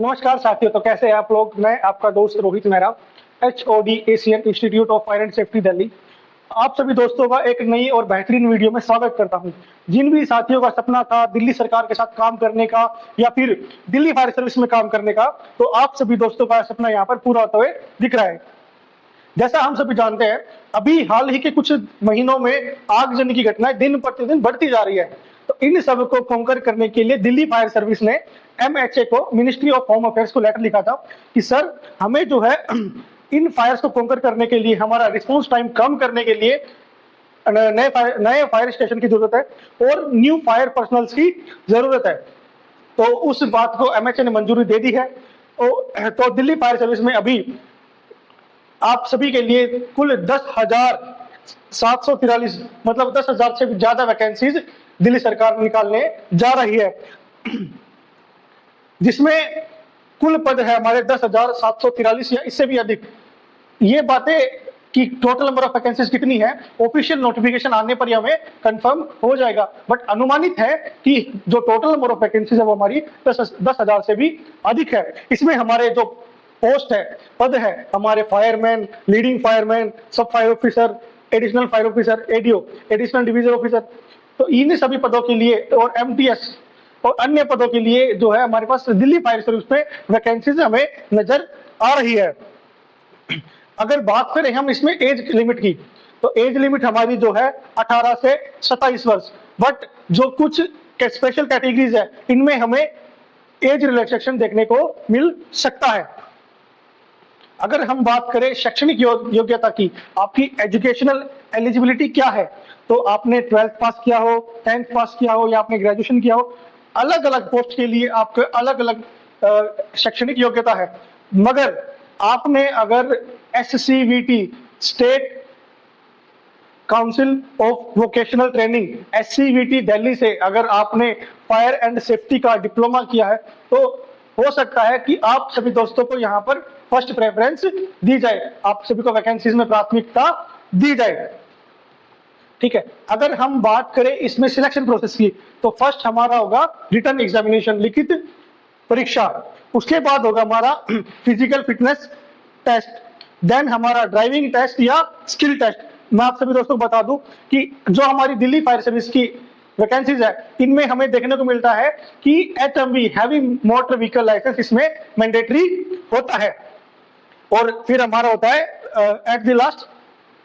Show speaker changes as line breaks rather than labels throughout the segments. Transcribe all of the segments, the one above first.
नमस्कार साथियों, तो कैसे हैं आप लोग। मैं आपका दोस्त Rohit Mehra, HOD Asian institute of fire and safety Delhi. आप सभी दोस्तों का एक नई और बेहतरीन वीडियो में स्वागत करता हूं। जिन भी साथियों का सपना था दिल्ली सरकार के साथ काम करने का या फिर दिल्ली फायर सर्विस में काम करने का, तो आप सभी दोस्तों का सपना यहाँ पर पूरा होते हुए दिख रहा है। जैसा हम सभी जानते हैं, अभी हाल ही के कुछ महीनों में आगजनी की घटनाएं दिन प्रतिदिन बढ़ती जा रही है। तो इन सब को काउंटर करने के लिए दिल्ली फायर सर्विस ने MHA को, मिनिस्ट्री ऑफ होम अफेयर्स को लेटर लिखा था कि सर हमें जो है इन फायर्स को काउंटर करने के लिए, हमारा रिस्पॉन्स टाइम कम करने के लिए नए फायर स्टेशन की जरूरत है और न्यू फायर पर्सनल्स की जरूरत है। तो उस बात को MHA ने मंजूरी दे दी है। तो दिल्ली फायर सर्विस में अभी आप सभी के लिए कुल 10,743 मतलब 10,000 से भी ज्यादा वैकेंसीज दिल्ली सरकार निकालने जा रही है, जिसमें कुल पद है हमारे 10,743 या इससे भी अधिक। ये बातें कि टोटल नंबर ऑफ वैकेंसीज कितनी है, ऑफिशियल नोटिफिकेशन आने पर ही हमें कंफर्म हो जाएगा, बट अनुमानित है कि जो टोटल नंबर ऑफ वैकेंसीज है वो हमारी 10,000 से भी अधिक है। इसमें हमारे जो पोस्ट है, पद है, हमारे फायरमैन, लीडिंग फायरमैन, सब fire officer, additional fire officer, ADO, additional division officer, तो इन सभी पदों के लिए और MTS और अन्य पदों के लिए जो है हमारे पास दिल्ली फायर सर्विस में वैकेंसीज हमें नजर आ रही है। अगर बात करें हम इसमें एज लिमिट की, तो एज लिमिट हमारी जो है 18 से 27 वर्ष, बट जो कुछ स्पेशल कैटेगरीज है इनमें हमें एज रिलैक्सेशन देखने को मिल सकता है। अगर हम बात करें शैक्षणिक योग्यता की, आपकी एजुकेशनल एलिजिबिलिटी क्या है, तो आपने 12th पास किया हो, 10th पास किया हो या आपने ग्रेजुएशन किया हो, अलग अलग पोस्ट के लिए आपके अलग अलग शैक्षणिक योग्यता है। मगर आपने अगर SCVT, state council of vocational training, SCVT Delhi से अगर आपने फायर एंड सेफ्टी का डिप्लोमा किया है, तो हो सकता है कि आप सभी दोस्तों को यहाँ पर फर्स्ट प्रेफरेंस दी जाए, आप सभी को वैकेंसीज में प्राथमिकता दी जाए। ठीक है, अगर हम बात करें इसमें सिलेक्शन प्रोसेस की, तो फर्स्ट हमारा होगा रिटन एग्जामिनेशन, लिखित परीक्षा। उसके बाद होगा हमारा फिजिकल फिटनेस टेस्ट, देन हमारा ड्राइविंग टेस्ट या स्किल टेस्ट। मैं आप सभी दोस्तों को बता दूं कि जो हमारी दिल्ली फायर सर्विस की वैकेंसीज है इनमें हमें देखने को मिलता है कि HMV, heavy motor vehicle licence, इसमें मैंडेटरी होता है। और फिर हमारा होता है at the last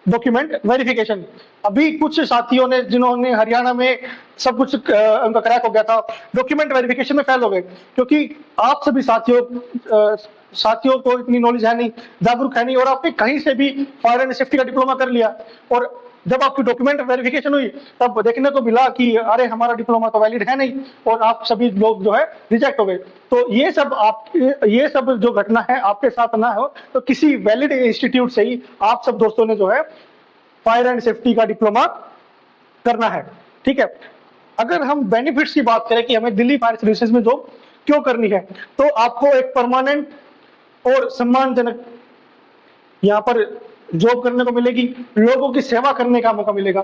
document verification. अभी कुछ साथियों ने जिन्होंने हरियाणा में सब कुछ उनका क्रैक हो गया था, डॉक्यूमेंट वेरिफिकेशन में फेल हो गए, क्योंकि आप सभी साथियों को इतनी नॉलेज है नहीं, जागरूक है नहीं, और आपने कहीं से भी फायर एंड सेफ्टी का डिप्लोमा कर लिया और जब आपकी डॉक्यूमेंट वेरिफिकेशन हुई तब देखने को मिला कि अरे हमारा डिप्लोमा तो वैलिड है नहीं, और आप सभी लोग जो है रिजेक्ट हो गए। तो ये सब जो घटना है आपके साथ ना हो, तो किसी वैलिड इंस्टीट्यूट से ही आप सब दोस्तों ने जो है फायर एंड सेफ्टी का डिप्लोमा करना है। ठीक है, अगर हम बेनिफिट्स की बात करें कि हमें दिल्ली फायर सर्विसेज में जॉब क्यों करनी है, तो आपको एक परमानेंट और सम्मानजनक यहाँ पर जॉब करने को मिलेगी, लोगों की सेवा करने का मौका मिलेगा।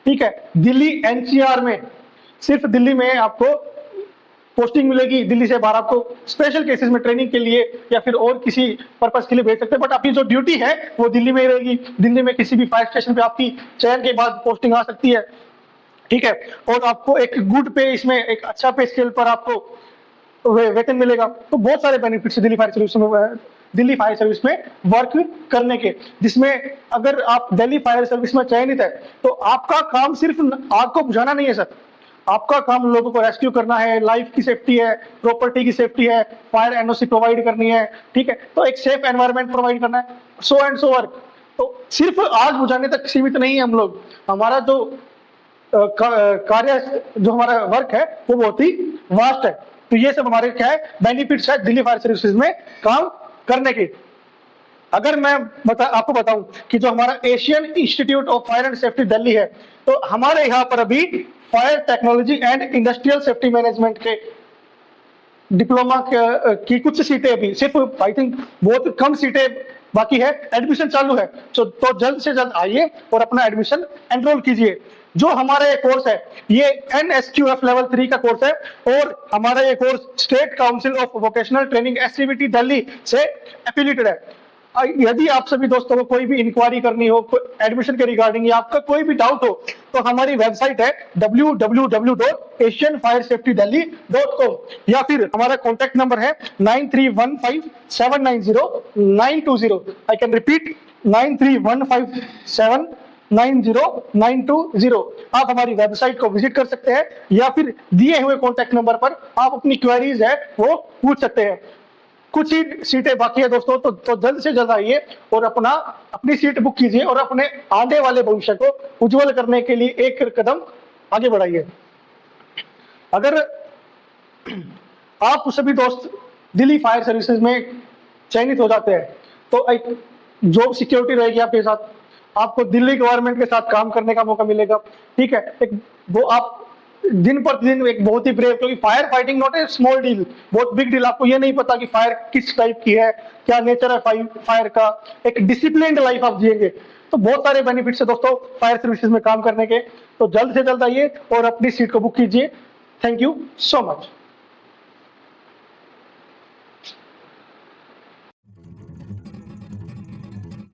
ठीक है, दिल्ली NCR में, सिर्फ दिल्ली में आपको पोस्टिंग मिलेगी, दिल्ली से बाहर आपको स्पेशल केसेस में ट्रेनिंग के लिए या फिर और किसी पर्पस के लिए भेज सकते हैं, बट आपकी जो ड्यूटी है वो दिल्ली में ही रहेगी। दिल्ली में किसी भी फायर स्टेशन पे आपकी चयन के बाद पोस्टिंग आ सकती है। ठीक है, और आपको एक गुड पे, इसमें एक अच्छा पे स्केल पर आपको वेतन मिलेगा। तो बहुत सारे बेनिफिट्स दिल्ली फायर सर्विस में वर्क करने के, जिसमें अगर आप दिल्ली फायर सर्विस में चयनित है तो आपका काम सिर्फ आग को बुझाना नहीं है सर, आपका काम लोगों को रेस्क्यू करना है, लाइफ की सेफ्टी है, प्रॉपर्टी की सेफ्टी है, फायर NOC प्रोवाइड करनी है। ठीक है, तो एक सेफ एनवायरनमेंट प्रोवाइड करना है, सो एंड सो वर्क। तो सिर्फ आग बुझाने तक सीमित नहीं है हम लोग, हमारा जो कार्य, जो हमारा वर्क है वो बहुत ही वास्ट है। तो ये सब हमारे क्या है, बेनिफिट्स है दिल्ली फायर सर्विसेज में काम करने के। अगर मैं आपको बताऊं कि जो हमारा Asian institute of fire and safety Delhi है, तो हमारे यहाँ पर अभी fire technology and industrial safety management के डिप्लोमा की कुछ सीटें अभी सिर्फ, आई थिंक बहुत कम सीटें बाकी है, एडमिशन चालू है। तो जल्द से जल्द आइए और अपना एडमिशन एनरोल कीजिए। जो हमारा ये कोर्स है ये NSQF लेवल 3 का कोर्स है और हमारा ये course state council of vocational training SCVT Delhi से एफिलिएटेड है। यदि आप सभी दोस्तों को कोई भी इंक्वायरी करनी हो एडमिशन के रिगार्डिंग या आपका कोई भी डाउट हो तो हमारी वेबसाइट है www.asianfiresafetydelhi.com या फिर हमारा कॉन्टैक्ट नंबर है 9315790920। I can repeat 9315790920। आप हमारी वेबसाइट को विजिट कर सकते हैं या फिर दिए हुए कॉन्टैक्ट नंबर पर आप अपनी क्वेरीज है वो पूछ सकते हैं। कुछ ही सीटें बाकी है दोस्तों, तो जल्द से जल्द आइए और अपनी सीट बुक कीजिए और अपने आने वाले भविष्य को उज्जवल करने के लिए एक कदम आगे बढ़ाइए। अगर आप सभी दोस्त दिल्ली फायर सर्विसेज में चयनित हो जाते हैं तो एक जॉब सिक्योरिटी रहेगी आपके साथ, आपको दिल्ली गवर्नमेंट के साथ काम करने का मौका मिलेगा। ठीक है, एक वो आप दिन पर दिन एक बहुत ही ब्रेव, क्योंकि fire fighting not a small deal, बहुत बिग डील। आपको ये नहीं पता कि फायर किस टाइप की है, क्या नेचर है फायर का, एक डिसिप्लिन्ड लाइफ आप जिएंगे। तो बहुत सारे बेनिफिट्स है दोस्तों फायर सर्विसेज में काम करने के। तो जल्द से जल्द आइए और अपनी सीट को बुक कीजिए। Thank you so much.